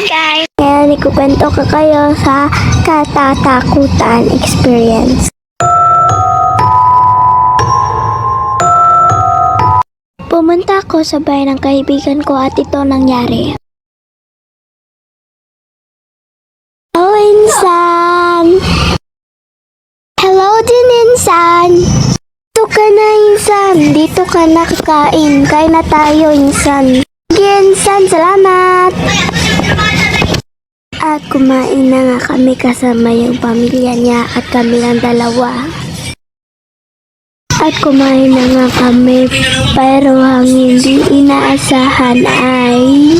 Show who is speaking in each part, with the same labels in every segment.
Speaker 1: guys! Ngayon, ikukwento ko kayo sa katatakutan experience. Pumunta ako sa bahay ng kaibigan ko at ito nangyari. Oh, Insan! Hello din, Insan! Dito ka na, Insan! Dito ka na kakain. Kain na tayo, Insan. Sige, Insan! Salamat! At kumain na nga kami kasama yung pamilya niya at kami lang dalawa. At kumain na nga kami, pero ang hindi inaasahan ay...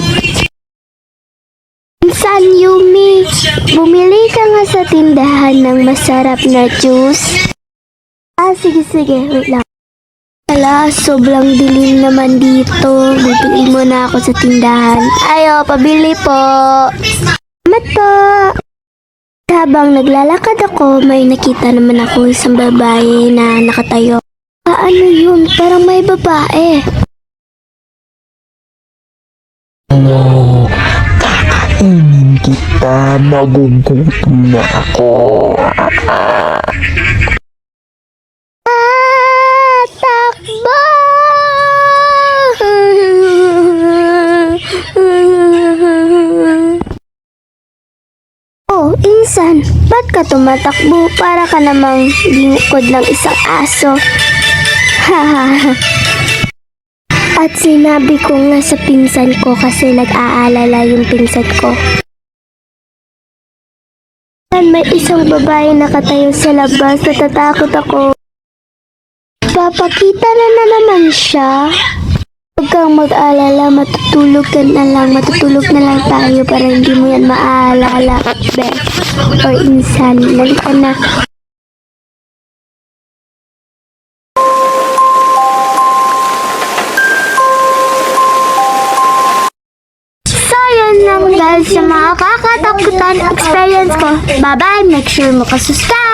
Speaker 1: Insan, Yumi, bumili ka nga sa tindahan ng masarap na juice. Sige, wait lang. Ala, sobrang dilim naman dito. Bibili mo na ako sa tindahan. Ayo, pabili po. Salamat po. Habang naglalakad ako, may nakita naman ako isang babae na nakatayo. Ano yun? Parang may babae.
Speaker 2: Kakainin kita, nagugutom na ako.
Speaker 1: Takbo! Oh, Insan, ba't ka tumatakbo? Para ka namang lingkod ng isang aso. At sinabi ko nga sa pinsan ko kasi nag-aalala yung pinsan ko. May isang babae nakatayo sa labas, natatakot ako. Papakita na naman siya. Huwag kang mag-alala, matutulog na lang tayo para hindi mo yan maaalala, Beth. Or Insan, nalika na. So, yun lang guys sa mga kakatakutan experience ko. Bye-bye, make sure mo ka-subscribe.